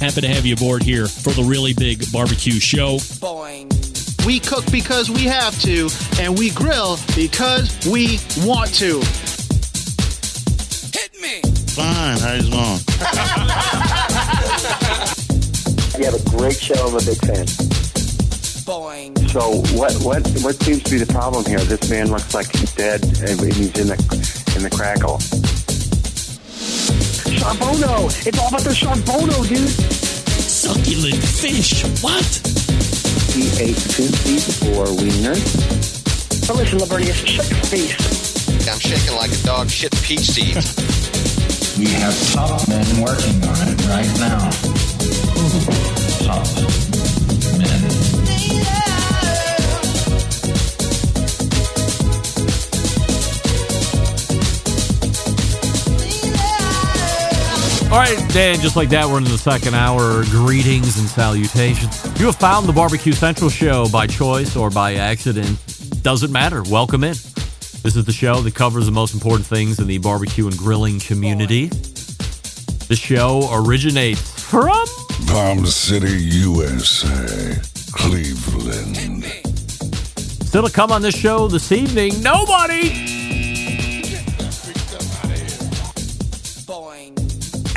Happy to have you aboard here for the Really Big Barbecue Show. Boing. We cook because we have to, and we grill because we want to. Hit me. Fine, how's it going? You have a great show. I'm a big fan. Boing. So what seems to be the problem here? This man looks like he's dead and he's in the crackle. Charbono! It's all about the Charbono, dude! Succulent fish. What? He ate 54 wieners. But listen, Lavernius, shut your face. I'm shaking like a dog shit peach seeds. We have top men working on it right now. Top men. All right, Dan, just like that, we're into the second hour. Greetings and salutations. You have found the Barbecue Central Show by choice or by accident. Doesn't matter. Welcome in. This is the show that covers the most important things in the barbecue and grilling community. The show originates from Palm City, USA, Cleveland. Still to come on this show this evening, nobody.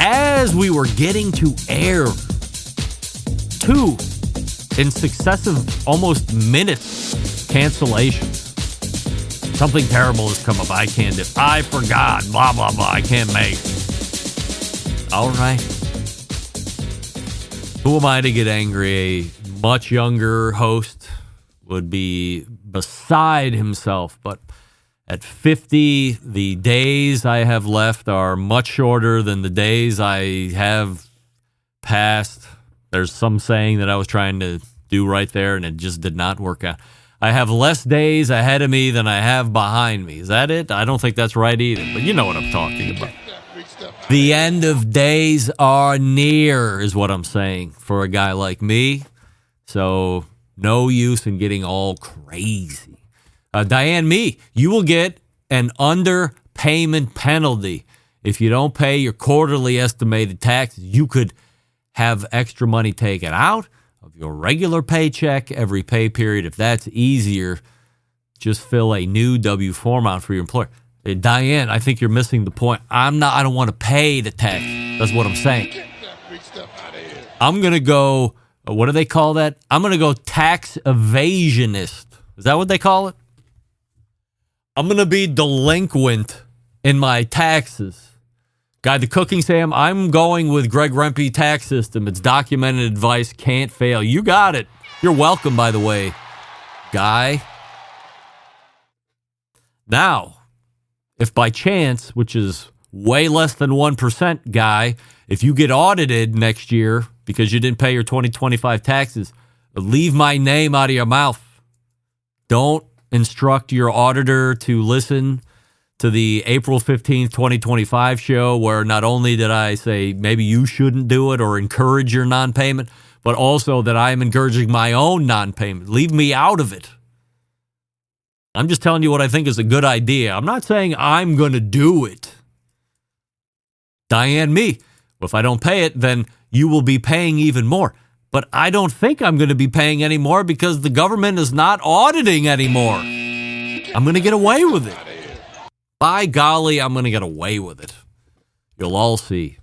As we were getting to air, 2 in successive almost minutes cancellations. Something terrible has come up. I can't do. I forgot. Blah, blah, blah. I can't make. All right. Who am I to get angry? A much younger host would be beside himself. But at 50, the days I have left are much shorter than the days I have passed. There's some saying that I was trying to do right there, and it just did not work out. I have less days ahead of me than I have behind me. Is that it? I don't think that's right either, but you know what I'm talking about. The end of days are near, is what I'm saying, for a guy like me. So no use in getting all crazy. Diane, you will get an underpayment penalty. If you don't pay your quarterly estimated taxes, you could have extra money taken out of your regular paycheck every pay period. If that's easier, just fill a new W form out for your employer. Hey, Diane, I think you're missing the point. I don't want to pay the tax. That's what I'm saying. I'm going to go, what do they call that? I'm going to go tax evasionist. Is that what they call it? I'm going to be delinquent in my taxes. Guide to Cooking, Sam. I'm going with Greg Rempe tax system. It's documented advice, can't fail. You got it. You're welcome, by the way, Guy. Now, if by chance, which is way less than 1%, Guy, if you get audited next year because you didn't pay your 2025 taxes, leave my name out of your mouth. Don't instruct your auditor to listen to the April 15th, 2025 show where not only did I say maybe you shouldn't do it or encourage your non-payment, but also that I am encouraging my own non-payment. Leave me out of it. I'm just telling you what I think is a good idea. I'm not saying I'm going to do it. Diane, well, if I don't pay it, then you will be paying even more. But I don't think I'm going to be paying any more because the government is not auditing anymore. I'm going to get away with it. By golly, I'm going to get away with it. You'll all see.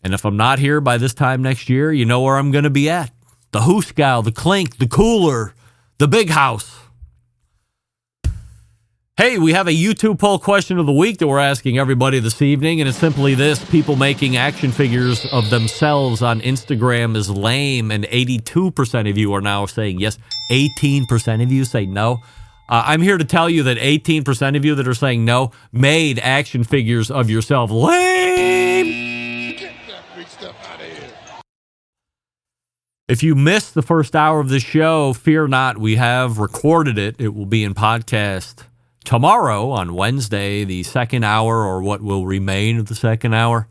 And if I'm not here by this time next year, you know where I'm going to be at. The Hooskow, the Clink, the Cooler, the Big House. Hey, we have a YouTube poll question of the week that we're asking everybody this evening, and it's simply this. People making action figures of themselves on Instagram is lame, and 82% of you are now saying yes. 18% of you say no. I'm here to tell you that 18% of you that are saying no made action figures of yourself. Lame! Get that big stuff out of here. If you missed the first hour of the show, fear not. We have recorded it. It will be in podcast tomorrow on Wednesday, the second hour, or what will remain of the second hour.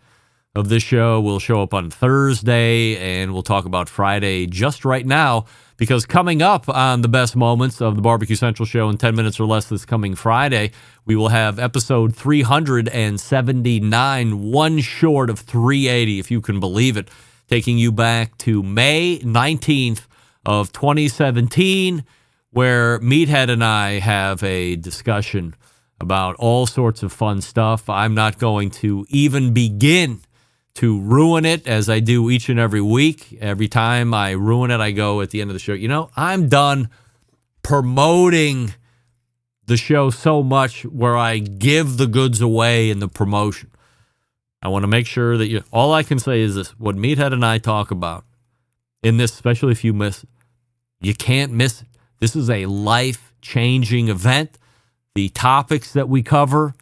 of this show will show up on Thursday, and we'll talk about Friday just right now, because coming up on the best moments of the Barbecue Central show in 10 minutes or less this coming Friday, we will have episode 379, one short of 380, if you can believe it, taking you back to May 19th of 2017, where Meathead and I have a discussion about all sorts of fun stuff. I'm not going to even begin to ruin it, as I do each and every week. Every time I ruin it, I go at the end of the show, I'm done promoting the show so much where I give the goods away in the promotion. I want to make sure that all I can say is this: what Meathead and I talk about in this, especially if you miss it, you can't miss it. This is a life-changing event. The topics that we cover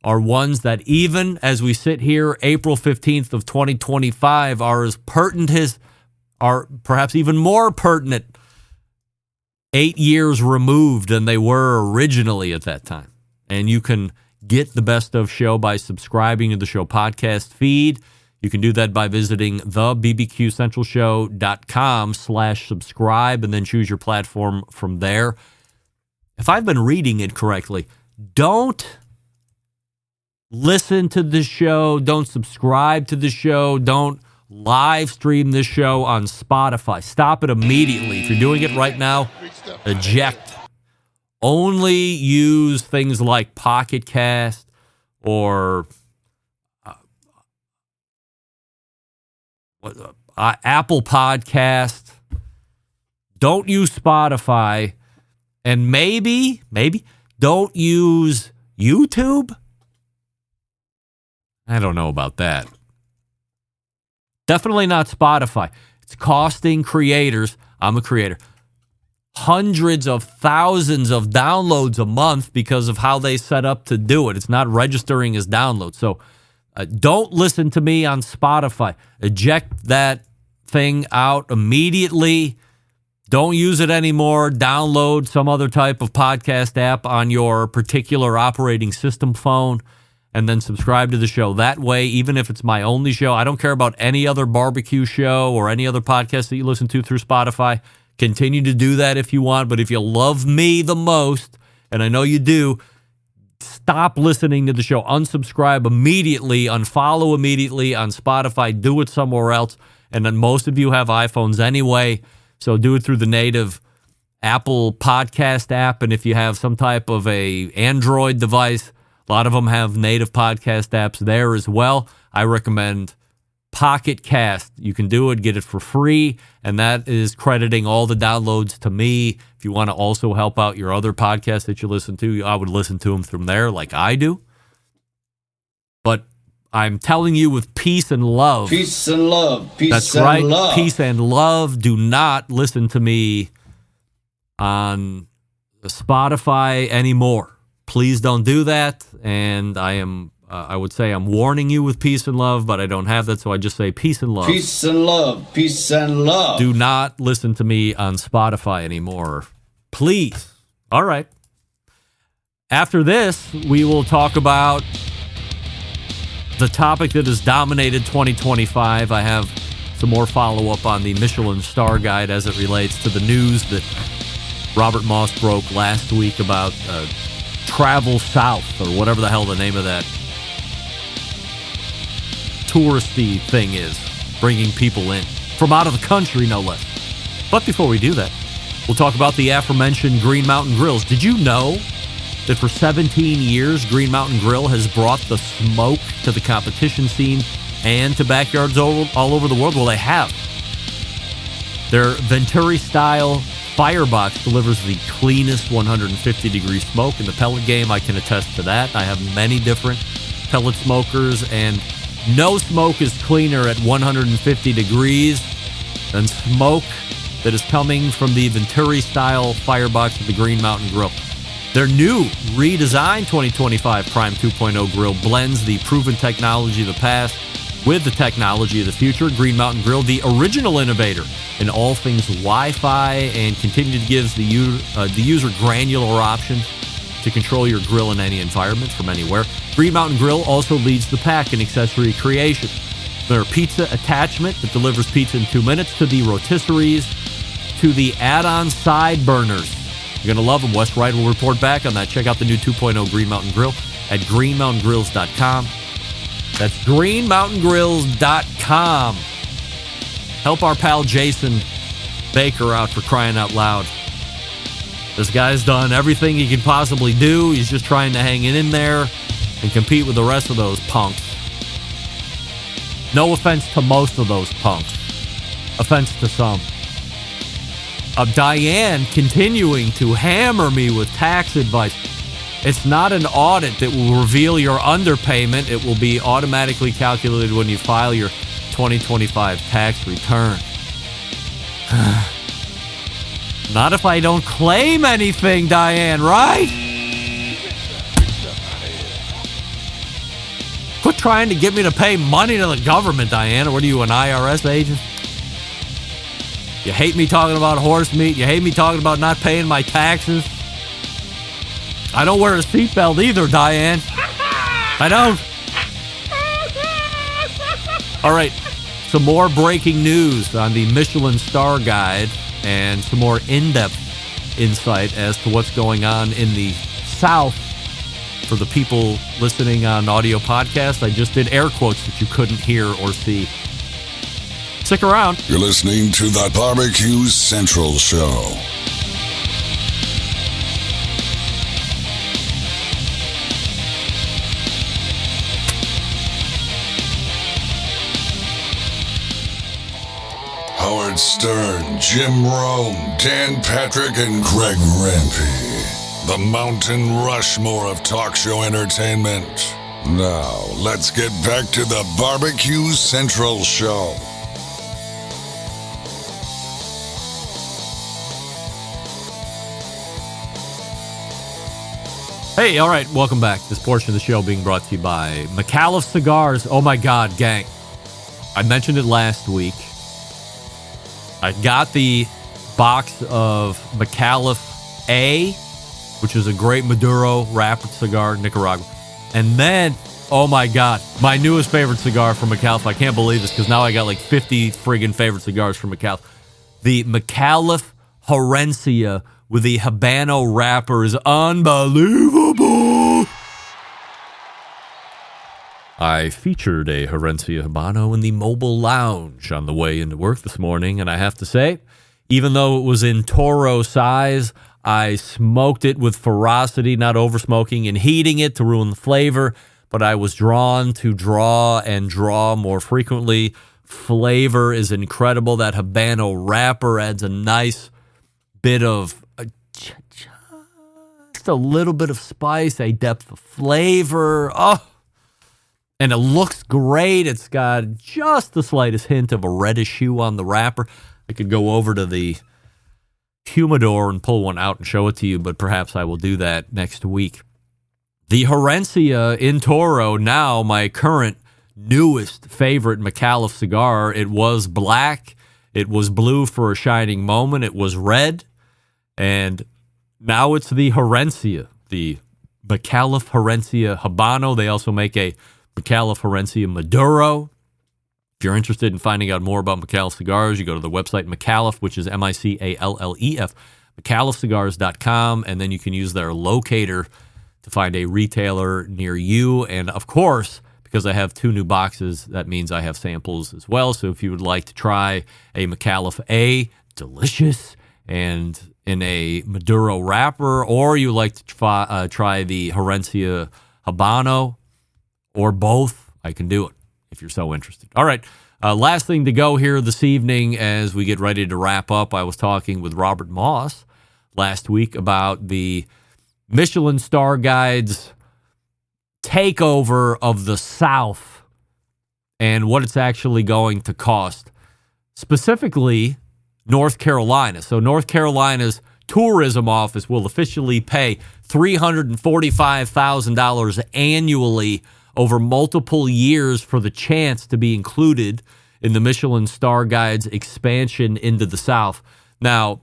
are ones that, even as we sit here April 15th of 2025, are as pertinent are perhaps even more pertinent 8 years removed than they were originally at that time. And you can get the best of show by subscribing to the show podcast feed. You can do that by visiting thebbqcentralshow.com/subscribe and then choose your platform from there. If I've been reading it correctly, don't listen to this show, don't subscribe to the show, don't live stream this show on Spotify. Stop it immediately. If you're doing it right now, eject. Only use things like Pocket Cast or Apple Podcast. Don't use Spotify, and maybe don't use YouTube. I don't know about that. Definitely not Spotify. It's costing creators, I'm a creator, hundreds of thousands of downloads a month because of how they set up to do it. It's not registering as downloads. So don't listen to me on Spotify. Eject that thing out immediately. Don't use it anymore. Download some other type of podcast app on your particular operating system phone, and then subscribe to the show. That way, even if it's my only show, I don't care about any other barbecue show or any other podcast that you listen to through Spotify. Continue to do that if you want, but if you love me the most, and I know you do, stop listening to the show. Unsubscribe immediately, unfollow immediately on Spotify, do it somewhere else. And then most of you have iPhones anyway, so do it through the native Apple Podcast app. And if you have some type of a Android device, a lot of them have native podcast apps there as well. I recommend Pocket Cast. You can do it, get it for free, and that is crediting all the downloads to me. If you want to also help out your other podcasts that you listen to, I would listen to them from there like I do. But I'm telling you with peace and love. Peace and love. That's right. Peace and love. Do not listen to me on Spotify anymore. Please don't do that. And I would say I'm warning you with peace and love, but I don't have that, so I just say peace and love. Peace and love. Peace and love. Do not listen to me on Spotify anymore. Please. All right. After this, we will talk about the topic that has dominated 2025. I have some more follow-up on the Michelin Star Guide as it relates to the news that Robert Moss broke last week about Travel South, or whatever the hell the name of that touristy thing is, bringing people in from out of the country, no less. But before we do that, we'll talk about the aforementioned Green Mountain Grills. Did you know that for 17 years, Green Mountain Grill has brought the smoke to the competition scene and to backyards all over the world? Well, they have. Their Venturi-style Firebox delivers the cleanest 150-degree smoke in the pellet game. I can attest to that. I have many different pellet smokers, and no smoke is cleaner at 150 degrees than smoke that is coming from the Venturi-style Firebox of the Green Mountain Grill. Their new redesigned 2025 Prime 2.0 grill blends the proven technology of the past with the technology of the future. Green Mountain Grill, the original innovator in all things Wi-Fi, and continue to give the user granular options to control your grill in any environment from anywhere. Green Mountain Grill also leads the pack in accessory creation. their pizza attachment that delivers pizza in 2 minutes, to the rotisseries, to the add-on side burners. You're going to love them. Wes Wright will report back on that. Check out the new 2.0 Green Mountain Grill at greenmountaingrills.com. That's greenmountaingrills.com. Help our pal Jason Baker out, for crying out loud. This guy's done everything he could possibly do. He's just trying to hang it in there and compete with the rest of those punks. No offense to most of those punks. Offense to some. Diane continuing to hammer me with tax advice. It's not an audit that will reveal your underpayment. It will be automatically calculated when you file your 2025 tax return. Not if I don't claim anything, Diane, right? Quit trying to get me to pay money to the government, Diane. What are you, an IRS agent? You hate me talking about horse meat. You hate me talking about not paying my taxes. I don't wear a seatbelt either, Diane. I don't. All right, some more breaking news on the Michelin Star Guide and some more in-depth insight as to what's going on in the South. For the people listening on audio podcast, I just did air quotes that you couldn't hear or see. Stick around. You're listening to the Barbecue Central Show. Howard Stern, Jim Rome, Dan Patrick, and Greg Rempe. The Mountain Rushmore of talk show entertainment. Now, let's get back to the Barbecue Central Show. Hey, all right, welcome back. This portion of the show being brought to you by McAuliffe Cigars. Oh my God, gang. I mentioned it last week. I got the box of McAuliffe A, which is a great Maduro wrapped cigar, Nicaragua. And then, oh my God, my newest favorite cigar from McAuliffe. I can't believe this because now I got like 50 friggin' favorite cigars from McAuliffe. The McAuliffe Herencia with the Habano wrapper is unbelievable. I featured a Herencia Habano in the mobile lounge on the way into work this morning, and I have to say, even though it was in Toro size, I smoked it with ferocity, not over-smoking and heating it to ruin the flavor, but I was drawn to draw more frequently. Flavor is incredible. That Habano wrapper adds a nice bit of, just a little bit of spice, a depth of flavor. Oh, and it looks great. It's got just the slightest hint of a reddish hue on the wrapper. I could go over to the humidor and pull one out and show it to you, but perhaps I will do that next week. The Herencia in Toro, now my current newest favorite McAuliffe cigar. It was black. It was blue for a shining moment. It was red. And now it's the Herencia, the McAuliffe Herencia Habano. They also make a McAuliffe Herencia Maduro. If you're interested in finding out more about McAuliffe cigars, you go to the website McAuliffe, which is MICALLEF, McAuliffecigars.com, and then you can use their locator to find a retailer near you. And of course, because I have 2 new boxes, that means I have samples as well. So if you would like to try a McAuliffe A, delicious, and in a Maduro wrapper, or you like to try the Herencia Habano, or both, I can do it if you're so interested. All right, last thing to go here this evening as we get ready to wrap up. I was talking with Robert Moss last week about the Michelin Star Guide's takeover of the South and what it's actually going to cost, specifically North Carolina. So North Carolina's tourism office will officially pay $345,000 annually over multiple years for the chance to be included in the Michelin Star Guide's expansion into the South. Now,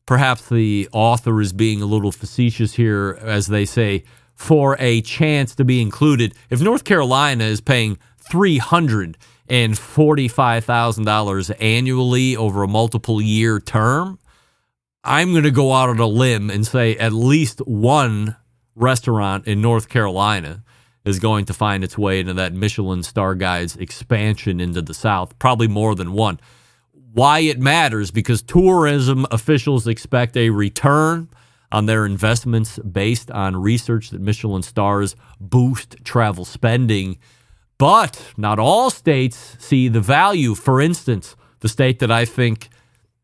perhaps the author is being a little facetious here as they say, for a chance to be included. If North Carolina is paying $345,000 and $45,000 annually over a multiple year term, I'm going to go out on a limb and say at least one restaurant in North Carolina is going to find its way into that Michelin Star Guide's expansion into the South, probably more than one. Why it matters, because tourism officials expect a return on their investments based on research that Michelin stars boost travel spending. But not all states see the value. For instance, the state that I think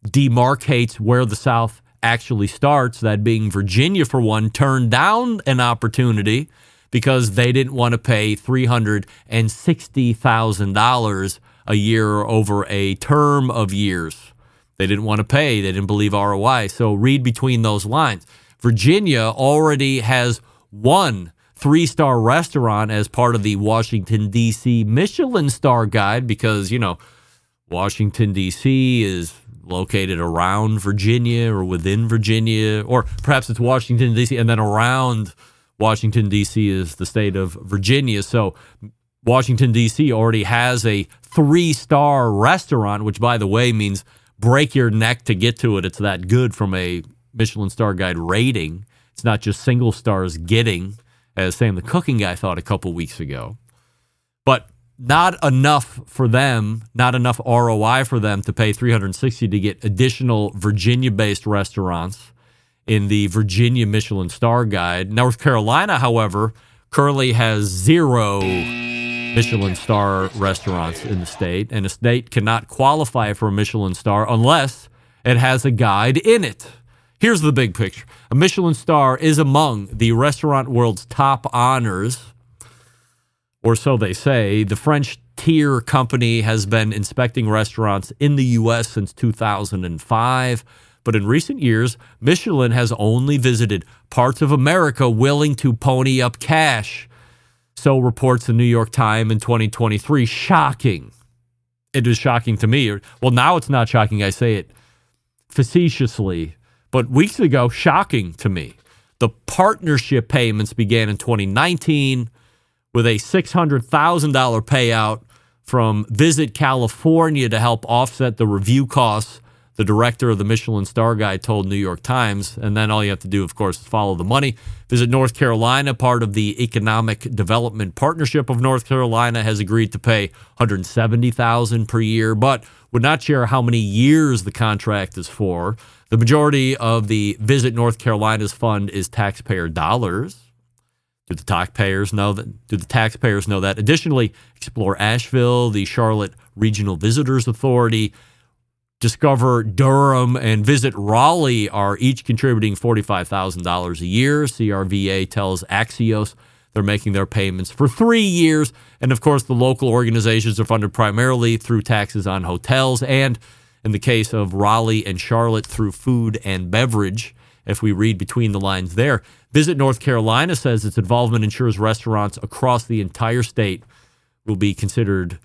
demarcates where the South actually starts, that being Virginia, for one, turned down an opportunity because they didn't want to pay $360,000 a year over a term of years. They didn't want to pay. They didn't believe ROI. So read between those lines. Virginia already has one 3-star restaurant as part of the Washington, D.C. Michelin Star Guide because, Washington, D.C. is located around Virginia or within Virginia, or perhaps it's Washington, D.C., and then around Washington, D.C. is the state of Virginia. So Washington, D.C. already has a 3-star restaurant, which, by the way, means break your neck to get to it. It's that good from a Michelin Star Guide rating. It's not just single stars getting, as Sam the Cooking Guy thought a couple weeks ago. But not enough for them, not enough ROI for them to pay $360 to get additional Virginia-based restaurants in the Virginia Michelin Star Guide. North Carolina, however, currently has 0 Michelin star restaurants in the state, and a state cannot qualify for a Michelin star unless it has a guide in it. Here's the big picture. A Michelin star is among the restaurant world's top honors, or so they say. The French Tier company has been inspecting restaurants in the U.S. since 2005, but in recent years, Michelin has only visited parts of America willing to pony up cash. So reports the New York Times in 2023. Shocking. It is shocking to me. Well, now it's not shocking. I say it facetiously. But weeks ago, shocking to me. The partnership payments began in 2019 with a $600,000 payout from Visit California to help offset the review costs, the director of the Michelin Star Guide told New York Times. And then all you have to do, of course, is follow the money. Visit North Carolina, part of the Economic Development Partnership of North Carolina, has agreed to pay $170,000 per year, but would not share how many years the contract is for. The majority of the Visit North Carolina's fund is taxpayer dollars. Do the taxpayers know that? Additionally, Explore Asheville, the Charlotte Regional Visitors Authority, Discover Durham, and Visit Raleigh are each contributing $45,000 a year. CRVA tells Axios they're making their payments for 3 years. And of course, the local organizations are funded primarily through taxes on hotels and, in the case of Raleigh and Charlotte, through food and beverage, if we read between the lines there. Visit North Carolina says its involvement ensures restaurants across the entire state will be considered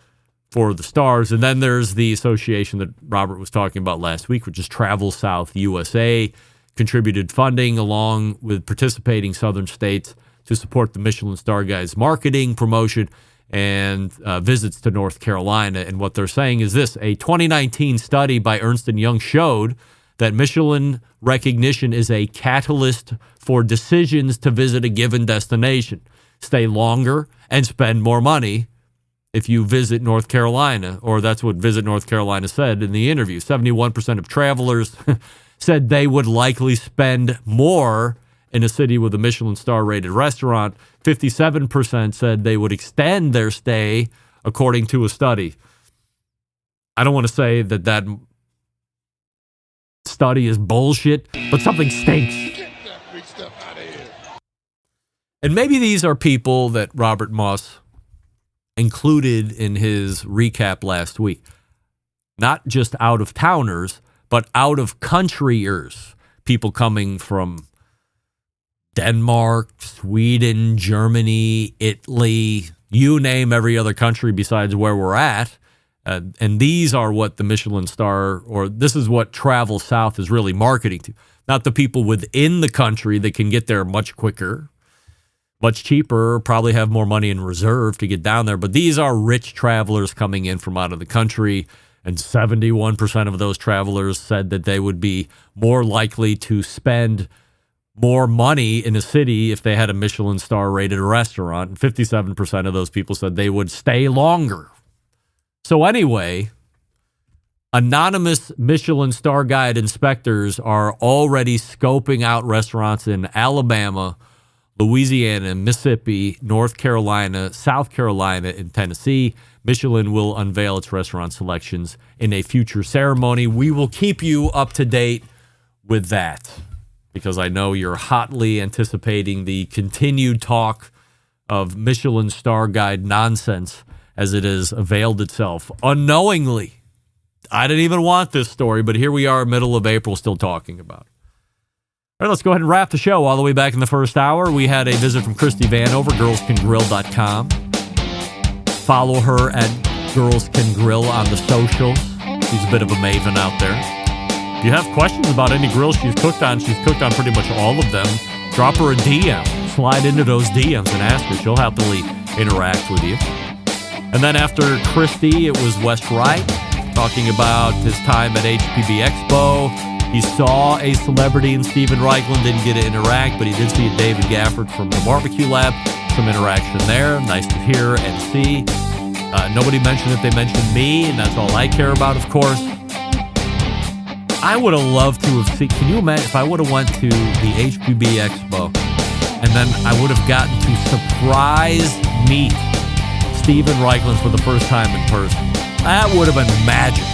for the stars. And then there's the association that Robert was talking about last week, which is Travel South USA, contributed funding along with participating southern states to support the Michelin Star Guide's marketing, promotion, and visits to North Carolina. And what they're saying is this: a 2019 study by Ernst & Young showed that Michelin recognition is a catalyst for decisions to visit a given destination. Stay longer and spend more money if you visit North Carolina, or that's what Visit North Carolina said in the interview. 71% of travelers said they would likely spend more in a city with a Michelin star-rated restaurant. 57% said they would extend their stay, according to a study. I don't want to say that study is bullshit, but something stinks. Get that free stuff out of here. And maybe these are people that Robert Moss included in his recap last week. Not just out-of-towners, but out-of-countryers. People coming from Denmark, Sweden, Germany, Italy, you name every other country besides where we're at. And these are what the Michelin Star, or this is what Travel South is really marketing to. Not the people within the country that can get there much quicker, much cheaper, probably have more money in reserve to get down there. But these are rich travelers coming in from out of the country, and 71% of those travelers said that they would be more likely to spend more money in a city if they had a Michelin star rated restaurant. And 57% of those people said they would stay longer. So anyway, anonymous Michelin star guide inspectors are already scoping out restaurants in Alabama, Louisiana, Mississippi, North Carolina, South Carolina, and Tennessee. Michelin will unveil its restaurant selections in a future ceremony. We will keep you up to date with that, because I know you're hotly anticipating the continued talk of Michelin star guide nonsense as it has availed itself unknowingly. I didn't even want this story, but here we are, middle of April, still talking about it. All right, let's go ahead and wrap the show all the way back in the first hour. We had a visit from Christy Vanover, girlscangrill.com. Follow her at Girls Can Grill on the socials. She's a bit of a maven out there. If you have questions about any grills she's cooked on pretty much all of them, drop her a DM. Slide into those DMs and ask her. She'll happily interact with you. And then after Christy, it was Wes Wright talking about his time at HPB Expo. He saw a celebrity in Steven Reichland, didn't get to interact, but he did see David Gafford from the Barbecue Lab. Some interaction there. Nice to hear and see. Nobody mentioned that they mentioned me, and that's all I care about, of course. I would have loved to have seen, can you imagine if I would have went to the HPB Expo and then I would have gotten to surprise meet Steven Reichland for the first time in person. That would have been magic.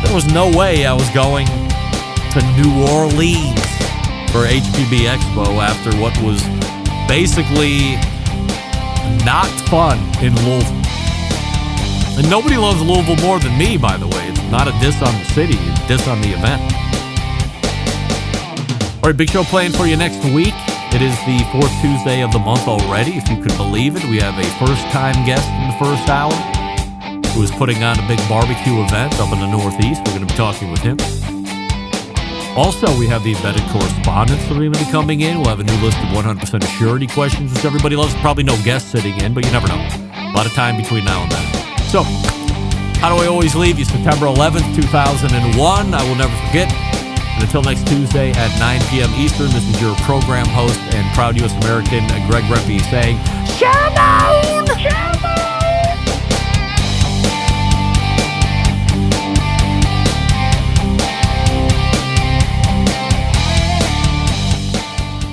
There was no way I was going to New Orleans for HPB Expo after what was basically not fun in Louisville. And nobody loves Louisville more than me, by the way. It's not a diss on the city, it's a diss on the event. All right, big show planned for you next week. It is the fourth Tuesday of the month already, if you could believe it. We have a first-time guest in the first hour who is putting on a big barbecue event up in the Northeast. We're going to be talking with him. Also, we have the embedded correspondents that are going to be coming in. We'll have a new list of 100% assurity questions, which everybody loves. Probably no guests sitting in, but you never know. A lot of time between now and then. So, how do I always leave you? September 11th, 2001. I will never forget. And until next Tuesday at 9 p.m. Eastern, this is your program host and proud U.S. American, Greg Rempe, saying, Shalom! Shalom!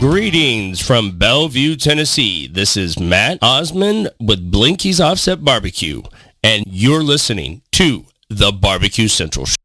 Greetings from Bellevue, Tennessee. This is Matt Osmond with Blinky's Offset Barbecue, and you're listening to The Barbecue Central Show.